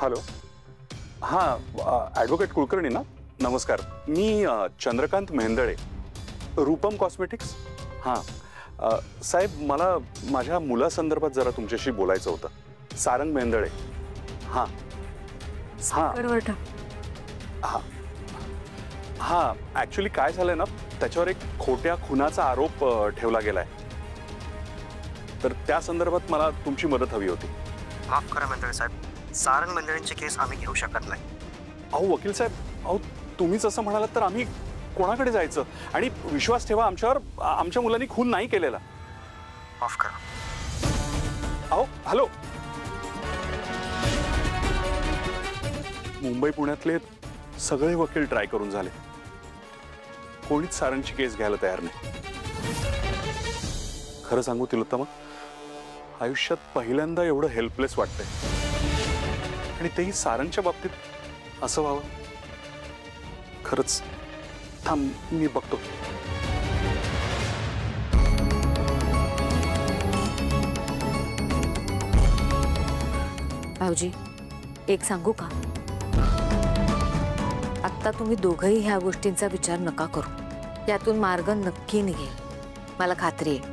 Hello, हां, advocate Kulkarni ना? नमस्कार, मी चंद्रकांत मेहेंदळे, रूपम कॉस्मेटिक्स. हां साहेब, मला माझ्या मुलासंदर्भात जरा तुमच्याशी बोलायचं होतं. सारंग मेहेंदळे. हां हां हां हां ॲक्च्युली काय झालंय ना, त्याच्यावर एक खोट्या खुनाचा आरोप ठेवला गेलाय. तर त्या संदर्भात मला तुमची मदत हवी होती. माफ करा मेहेंदळे साहेब, सारंग मेहेंदळेंची केस आम्ही घेऊ शकत नाही. अहो वकील साहेब, अहो तुम्हीच असं म्हणालात तर आम्ही कोणाकडे जायचं? आणि विश्वास ठेवा आमच्यावर, आमच्या मुलांनी खून नाही केलेला. माफ करा. अहो हॅलो, मुंबई पुण्यातले सगळे वकील ट्राय करून झाले, कोणीच सारंगची केस घ्यायला तयार नाही. खरं सांगू तिलोत्तमा, आयुष्यात पहिल्यांदा एवढं हेल्पलेस वाटतंय, आणि तेही सारंगच्या बाबतीत असं व्हावं. खरंच. थांब, मी बघतो. भाऊजी, एक सांगू का? आत्ता तुम्ही दोघंही ह्या गोष्टींचा विचार नका करू. यातून मार्ग नक्की निघेल, मला खात्री आहे.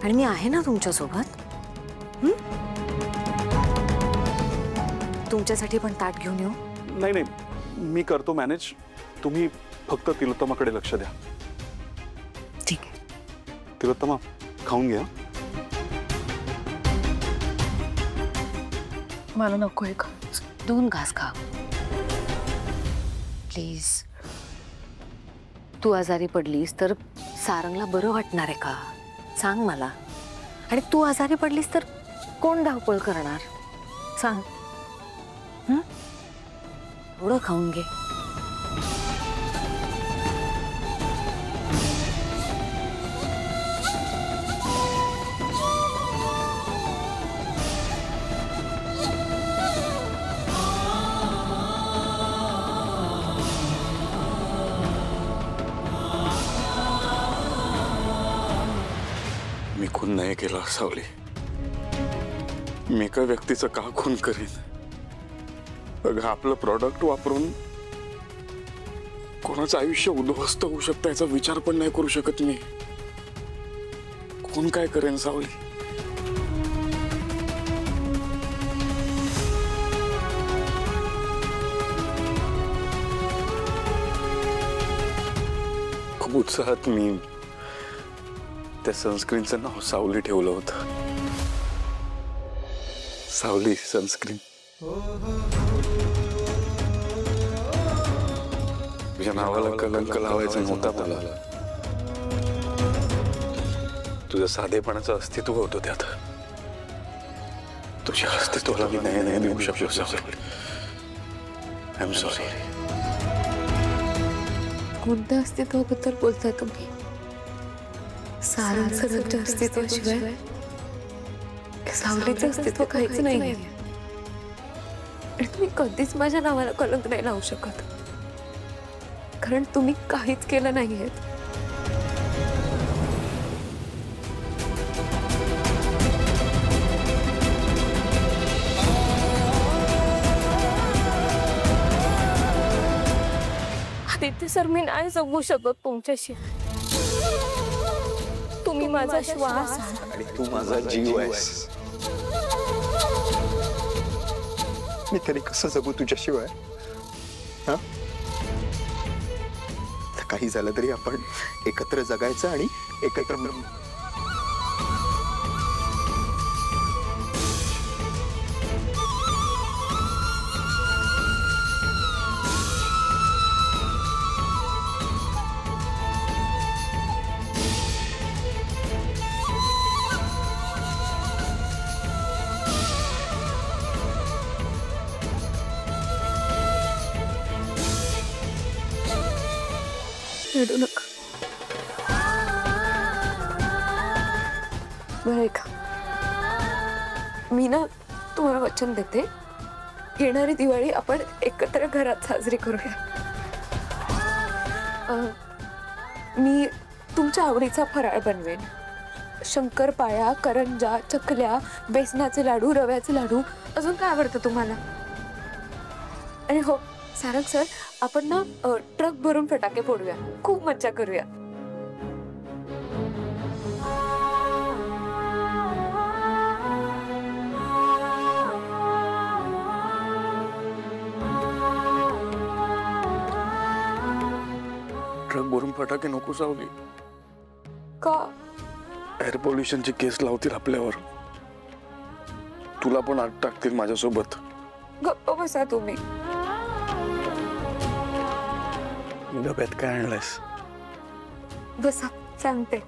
आणि मी आहे ना तुमच्यासोबत. तुमच्यासाठी पण ताट घेऊन येऊ? नाही नाही, मी करतो मॅनेज. तुम्ही फक्त तिलोत्तमाकडे लक्ष द्या. ठीक आहे. तिलोत्तमा, खाऊन घ्या. मला नको आहे का? 2 घास खा प्लीज. तू आजारी पडलीस तर सारंगला बरं वाटणार आहे का? सांग मला. आणि तू आजारी पडलीस तर कोण धावपळ करणार? सांग. थोडं खाऊन घे. मी खून नाही केला सावली. मी एका व्यक्तीचं का खून करीन? बघा, आपलं प्रॉडक्ट वापरून कोणाचं आयुष्य उद्ध्वस्त होऊ शकतं याचा विचार पण नाही करू शकत मी. कोण काय करेन सावली? खूप उत्साहात मी त्या सनस्क्रीनचं नाव सावली ठेवलं होतं. सावली सनस्क्रीन. तुझ्या नावाला कलंक लावायचा नव्हता मला. तुझं साधेपणाचं अस्तित्व होतं त्यात. तुझ्या अस्तित्वाला मी न्याय नाही देऊ शकलो सावली. I am sorry. कोणत्या अस्तित्वाबद्दल बोलताय तुम्ही? सारंगचं अस्तित्वाशिवाय सावलीचं अस्तित्व काहीच नाही. आणि तुम्ही कधीच माझ्या नावाला कलंक नाही लावू शकत, कारण तुम्ही काहीच केलं नाहीये. आदित्य सर, मी नाही जगू शकत तुमच्याशी. तुम्ही माझा श्वास आणि तू माझा जीव आहेस. मी तरी कसं जगू तुझ्याशिवाय? हा, काही झालं तरी आपण एकत्र जगायचं आणि एकत्र. रडू नका. बरं का, मी ना तुम्हाला वचन देते, येणारी दिवाळी आपण एकत्र घरात साजरी करूया. मी तुमच्या आवडीचा फराळ बनवेन. शंकरपाळ्या, करंजा, चकल्या, बेसनाचे लाडू, रव्याचे लाडू. अजून काय आवडतं तुम्हाला? आणि हो सारंग सर, आपण ना ट्रक भरून फटाके फोडूया, खूप मज्जा करूया. ट्रक भरून फटाके नको सावली. का? एअर पोल्युशनची केस लावतील आपल्यावर. तुला पण आत टाकतील माझ्यासोबत. गप्प बसा तुम्ही. डब्यात काय आणलंयस? बसा सांगते.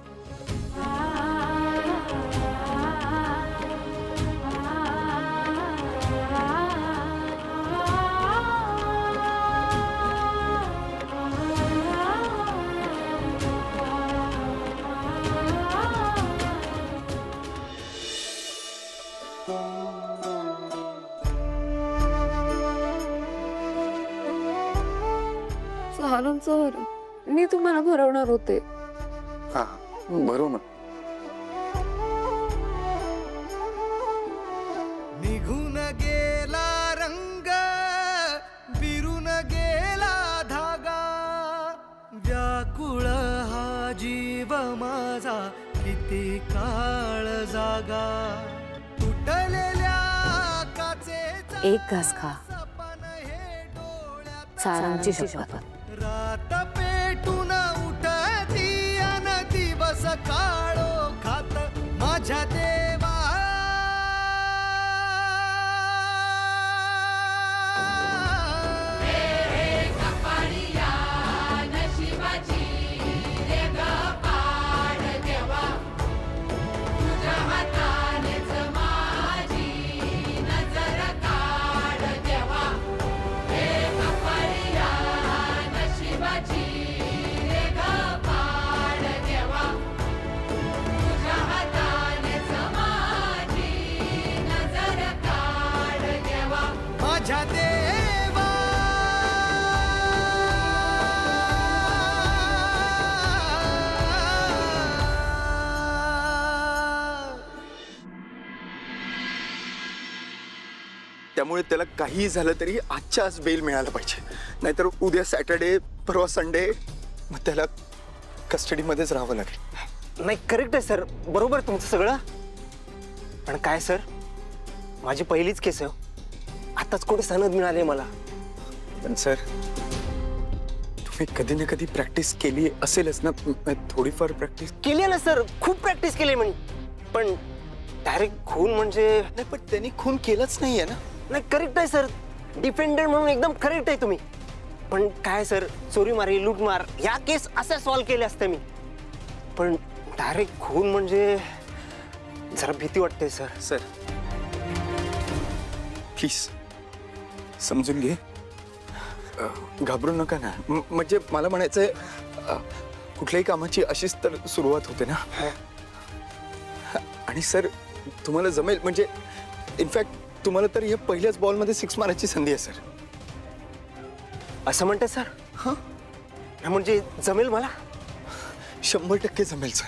सारंग सर, मी तुम्हाला भरवणार होते. हा बरोबर ना. निघून गेला रंग, बिरून गेला धागा, व्याकुळ हा जीव माझा किती काळ जागा, तुटलेल्या काचेचा एक घास खा. सपन हे डोळ्यात, सारंगची शपथ. रात पेटून उठती अन दिवस काळो खात माझ्या देवा. माझ्या देवा. त्यामुळे त्याला काही झालं तरी आजच्या आज बेल मिळायला पाहिजे, नाहीतर उद्या सॅटर्डे, परवा संडे, मग त्याला कस्टडीमध्येच राहावं लागेल. नाही करेक्ट आहे सर, बरोबर तुमचं सगळं. पण काय सर, माझी पहिलीच केस आहे. आताच कुठे सनद मिळाली मला. पण सर, तुम्ही कधी ना कधी प्रॅक्टिस केली असेलच ना, थोडीफार प्रॅक्टिस केली आहे ना सर, खूप प्रॅक्टिस केली म्हणे. पण डायरेक्ट खून म्हणजे नाही, पण त्यांनी खून केलंच नाहीये ना. नाही करेक्ट आहे सर, डिफेंडर म्हणून एकदम करेक्ट आहे तुम्ही. पण काय सर, चोरीमारी, लूटमार या केस अशा सॉल्व्ह केल्या असत्या मी. पण डायरेक्ट खून म्हणजे जरा भीती वाटते सर. सर प्लीज समजून घे, घाबरू नका ना. म्हणजे मला म्हणायचंय, कुठल्याही कामाची अशीच तर सुरुवात होते ना. आणि सर तुम्हाला जमेल, म्हणजे इनफॅक्ट तुम्हाला तर या पहिल्याच बॉलमध्ये 6 मारायची संधी आहे सर. असं म्हणते सर? हां म्हणजे जमेल मला? 100% जमेल सर.